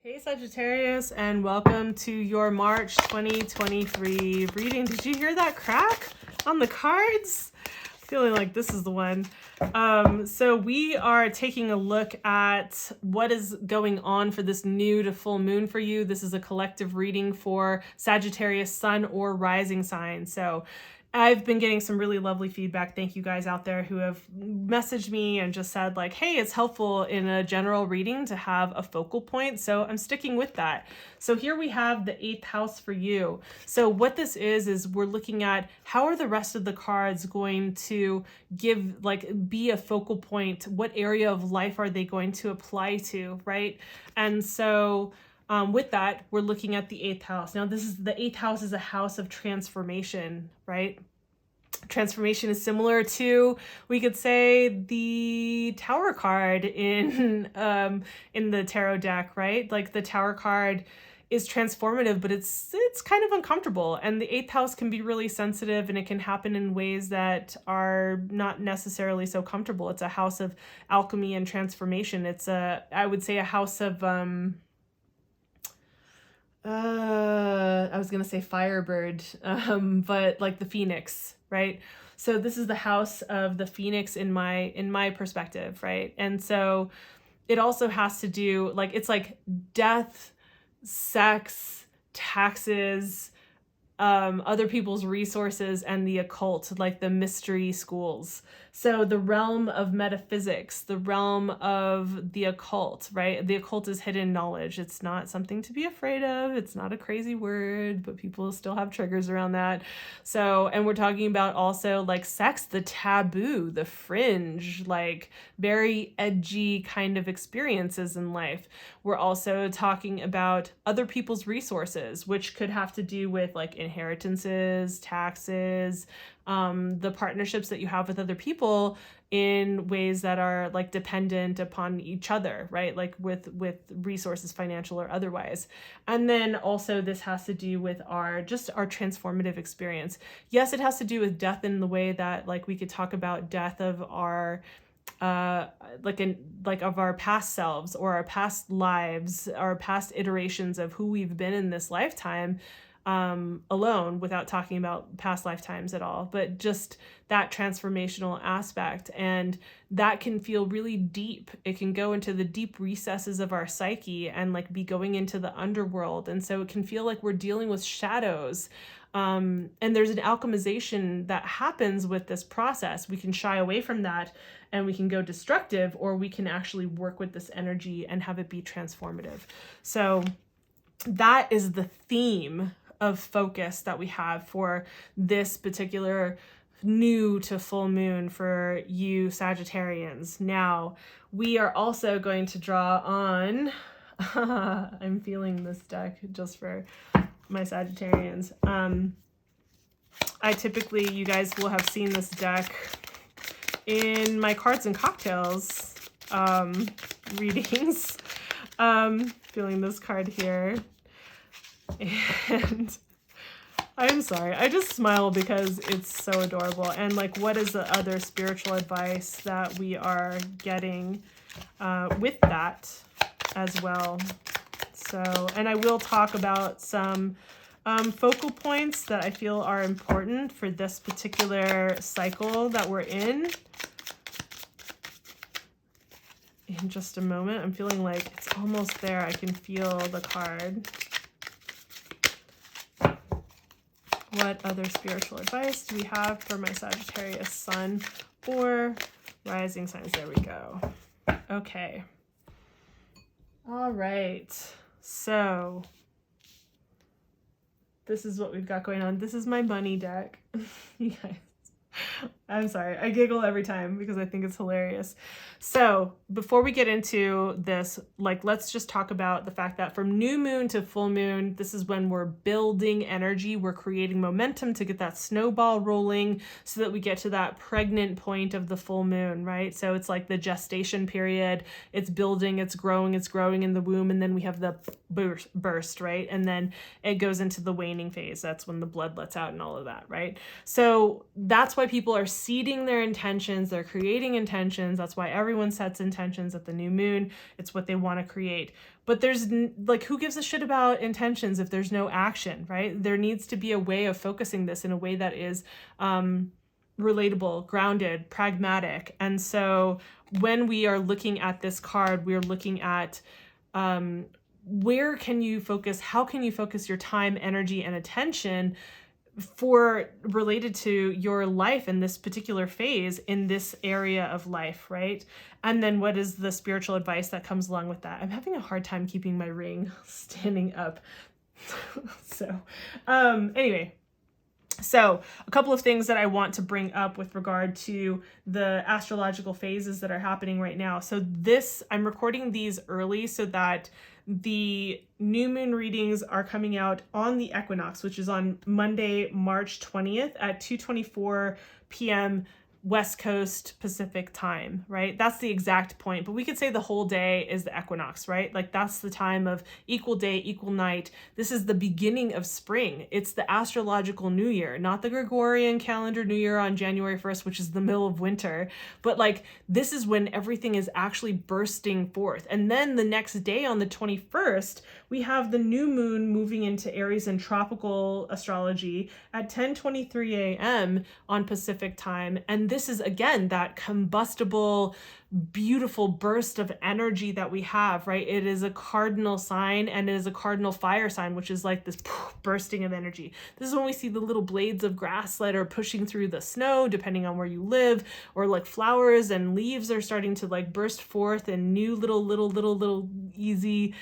Hey Sagittarius, and welcome to your March 2023 reading. Did you hear that crack on the cards? Feeling like this is the one. So we are taking a look at what is going on for this new to full moon for you. This is a collective reading for Sagittarius sun or rising sign. So I've been getting some really lovely feedback. Thank you guys out there who have messaged me and just said like, hey, it's helpful in a general reading to have a focal point. So I'm sticking with that. So here we have the 8th house for you. So what this is we're looking at how are the rest of the cards going to be a focal point? What area of life are they going to apply to, right? And so with that, we're looking at the 8th house. Now, the 8th house is a house of transformation, right? Transformation is similar to, we could say, the Tower card in the tarot deck, right? Like the Tower card is transformative, but it's kind of uncomfortable. And the 8th house can be really sensitive, and it can happen in ways that are not necessarily so comfortable. It's a house of alchemy and transformation. It's I would say a house of I was gonna say Firebird, but like the Phoenix, right? So this is the house of the Phoenix in my perspective, right? And so it also has to do, like, it's like death, sex, taxes, other people's resources, and the occult, like the mystery schools. So the realm of metaphysics, the realm of the occult, right? The occult is hidden knowledge. It's not something to be afraid of. It's not a crazy word, but people still have triggers around that. So, and we're talking about also like sex, the taboo, the fringe, like very edgy kind of experiences in life. We're also talking about other people's resources, which could have to do with like inheritances, taxes, the partnerships that you have with other people in ways that are like dependent upon each other, right? Like with resources, financial or otherwise. And then also this has to do with our transformative experience. Yes, it has to do with death in the way that like we could talk about death of our of our past selves or our past lives, our past iterations of who we've been in this lifetime, alone, without talking about past lifetimes at all, but just that transformational aspect. And that can feel really deep. It can go into the deep recesses of our psyche and like be going into the underworld. And so it can feel like we're dealing with shadows. And there's an alchemization that happens with this process. We can shy away from that and we can go destructive, or we can actually work with this energy and have it be transformative. So that is the theme of focus that we have for this particular new to full moon for you Sagittarians. Now, we are also going to draw on, I'm feeling this deck just for my Sagittarians. I typically, you guys will have seen this deck in my Cards and Cocktails readings. Feeling this card here. And I'm sorry, I just smile because it's so adorable. And like, what is the other spiritual advice that we are getting with that as well? So, and I will talk about some focal points that I feel are important for this particular cycle that we're in just a moment. I'm feeling like it's almost there. I can feel the card. What other spiritual advice do we have for my Sagittarius sun or rising signs? There we go. Okay. All right. So this is what we've got going on. This is my money deck. You guys, I'm sorry. I giggle every time because I think it's hilarious. So before we get into this, like, let's just talk about the fact that from new moon to full moon, this is when we're building energy. We're creating momentum to get that snowball rolling so that we get to that pregnant point of the full moon, right? So it's like the gestation period. It's building, it's growing in the womb. And then we have the burst, right? And then it goes into the waning phase. That's when the blood lets out and all of that, right? So that's why people are seeding their intentions, they're creating intentions. That's why everyone sets intentions at the new moon. It's what they want to create. But there's like, who gives a shit about intentions if there's no action, right? There needs to be a way of focusing this in a way that is relatable, grounded, pragmatic. And so when we are looking at this card, we're looking at where can you focus? How can you focus your time, energy, and attention for related to your life in this particular phase in this area of life, right? And then what is the spiritual advice that comes along with that? I'm having a hard time keeping my ring standing up. So anyway, so a couple of things that I want to bring up with regard to the astrological phases that are happening right now. So this, I'm recording these early so that the new moon readings are coming out on the equinox, which is on Monday, March 20th at 2:24 p.m. West Coast Pacific time, right? That's the exact point, but we could say the whole day is the equinox, right? Like that's the time of equal day, equal night. This is the beginning of spring. It's the astrological new year, not the Gregorian calendar new year on January 1st, which is the middle of winter, but like this is when everything is actually bursting forth. And then the next day on the 21st, we have the new moon moving into Aries in tropical astrology at 10:23 a.m. on Pacific time. And this is, again, that combustible, beautiful burst of energy that we have, right? It is a cardinal sign and it is a cardinal fire sign, which is like this bursting of energy. This is when we see the little blades of grass that are pushing through the snow, depending on where you live, or like flowers and leaves are starting to like burst forth and new little easy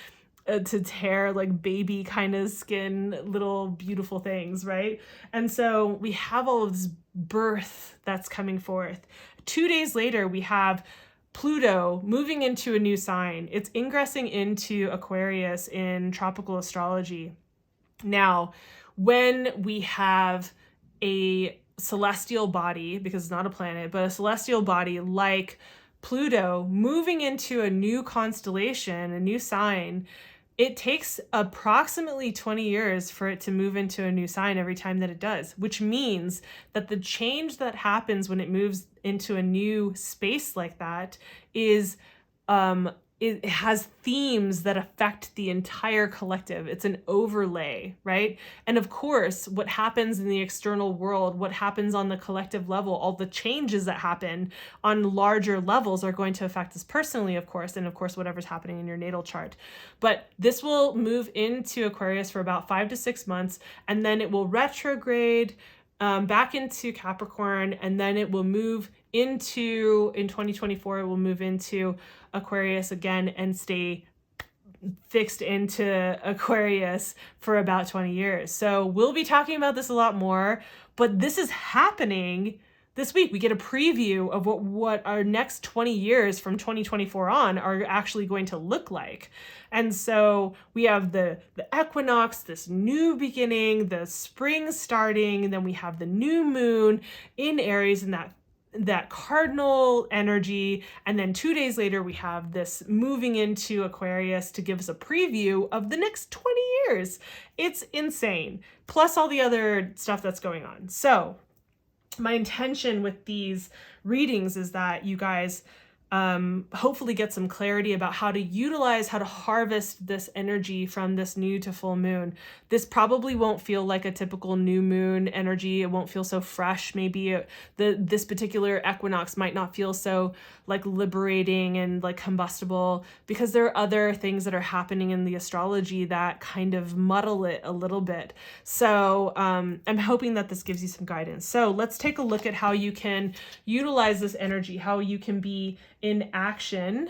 to tear, like baby kind of skin, little beautiful things, right? And so we have all of this birth that's coming forth. 2 days later, we have Pluto moving into a new sign. It's ingressing into Aquarius in tropical astrology. Now, when we have a celestial body, because it's not a planet, but a celestial body like Pluto moving into a new constellation, a new sign, it takes approximately 20 years for it to move into a new sign every time that it does, which means that the change that happens when it moves into a new space like that is it has themes that affect the entire collective. It's an overlay, right? And of course, what happens in the external world, what happens on the collective level, all the changes that happen on larger levels are going to affect us personally, of course, and of course, whatever's happening in your natal chart. But this will move into Aquarius for about 5 to 6 months, and then it will retrograde back into Capricorn, and then it will move into, in 2024, it will move into Aquarius again and stay fixed into Aquarius for about 20 years. So we'll be talking about this a lot more, but this is happening this week. We get a preview of what our next 20 years from 2024 on are actually going to look like. And so we have the equinox, this new beginning, the spring starting, and then we have the new moon in Aries and that cardinal energy. And then 2 days later, we have this moving into Aquarius to give us a preview of the next 20 years. It's insane. Plus all the other stuff that's going on. So my intention with these readings is that you guys hopefully get some clarity about how to utilize, how to harvest this energy from this new to full moon. This probably won't feel like a typical new moon energy. It won't feel so fresh. Maybe this particular equinox might not feel so like liberating and like combustible, because there are other things that are happening in the astrology that kind of muddle it a little bit. So I'm hoping that this gives you some guidance. So let's take a look at how you can utilize this energy, how you can be in action,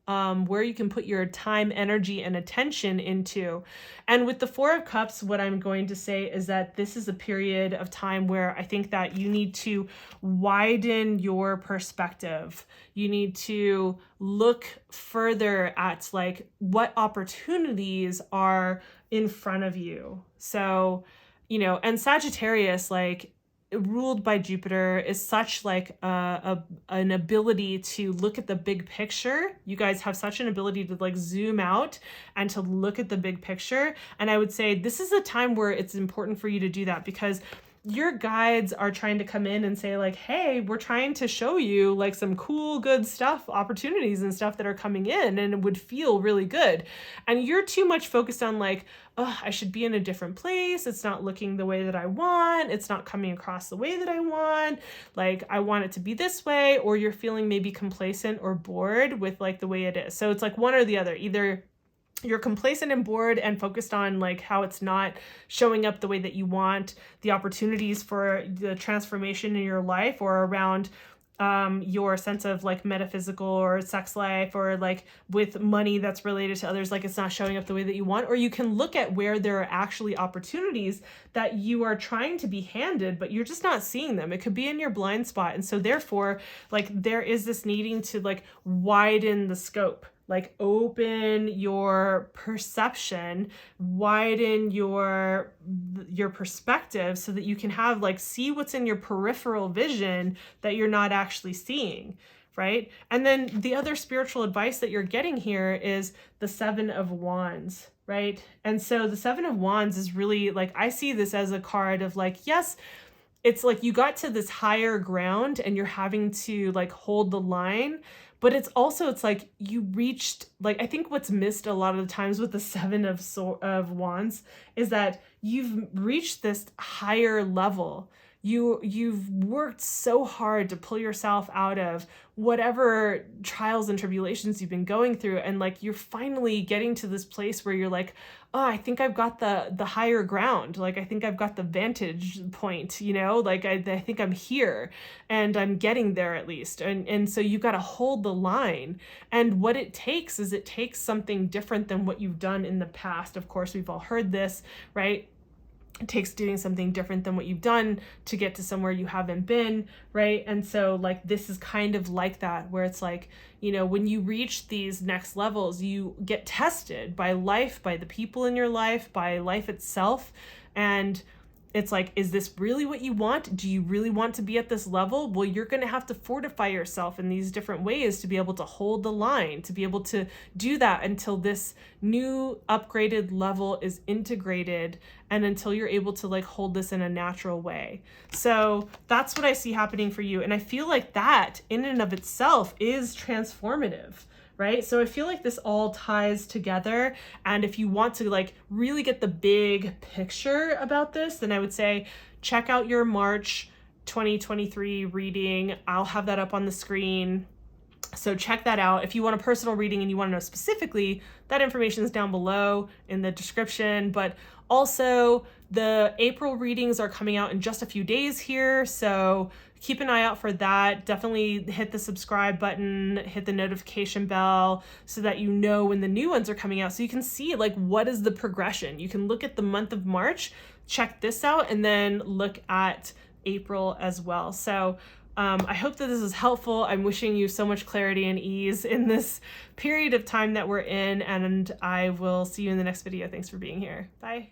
where you can put your time, energy, and attention into. And with the Four of Cups, what I'm going to say is that this is a period of time where I think that you need to widen your perspective. You need to look further at like what opportunities are in front of you. So, you know, and Sagittarius, like, ruled by Jupiter, is such like an ability to look at the big picture. You guys have such an ability to like zoom out and to look at the big picture. And I would say this is a time where it's important for you to do that, because your guides are trying to come in and say like, hey, we're trying to show you like some cool, good stuff, opportunities and stuff that are coming in, and it would feel really good. And you're too much focused on like, oh, I should be in a different place. It's not looking the way that I want. It's not coming across the way that I want. Like, I want it to be this way. Or you're feeling maybe complacent or bored with like the way it is. So it's like one or the other. Either you're complacent and bored and focused on like how it's not showing up the way that you want, the opportunities for the transformation in your life, or around your sense of like metaphysical or sex life, or like with money that's related to others, like it's not showing up the way that you want. Or you can look at where there are actually opportunities that you are trying to be handed, but you're just not seeing them. It could be in your blind spot. And so therefore, like there is this needing to like widen the scope, like open your perception, widen your perspective, so that you can have like see what's in your peripheral vision that you're not actually seeing, right? And then the other spiritual advice that you're getting here is the 7 of Wands, right? And so the 7 of Wands is really like, I see this as a card of like, yes, it's like you got to this higher ground and you're having to like hold the line. But it's also, it's like you reached, like, I think what's missed a lot of the times with the 7 of Wands is that you've reached this higher level. You've worked so hard to pull yourself out of whatever trials and tribulations you've been going through. And like, you're finally getting to this place where you're like, oh, I think I've got the higher ground. Like, I think I've got the vantage point, you know, like I think I'm here and I'm getting there at least. And so you've got to hold the line. And what it takes is it takes something different than what you've done in the past. Of course, we've all heard this, right? It takes doing something different than what you've done to get to somewhere you haven't been, right? And so like this is kind of like that, where it's like, you know, when you reach these next levels, you get tested by life, by the people in your life, by life itself. And it's like, is this really what you want? Do you really want to be at this level? Well, you're going to have to fortify yourself in these different ways to be able to hold the line, to be able to do that until this new upgraded level is integrated, and until you're able to like hold this in a natural way. So that's what I see happening for you. And I feel like that in and of itself is transformative. Right? So I feel like this all ties together. And if you want to like really get the big picture about this, then I would say check out your March 2023 reading. I'll have that up on the screen. So check that out. If you want a personal reading and you want to know specifically, that information is down below in the description. But also the April readings are coming out in just a few days here. So keep an eye out for that. Definitely hit the subscribe button, hit the notification bell so that you know when the new ones are coming out. So you can see like what is the progression. You can look at the month of March, check this out, and then look at April as well. So I hope that this is helpful. I'm wishing you so much clarity and ease in this period of time that we're in, and I will see you in the next video. Thanks for being here. Bye.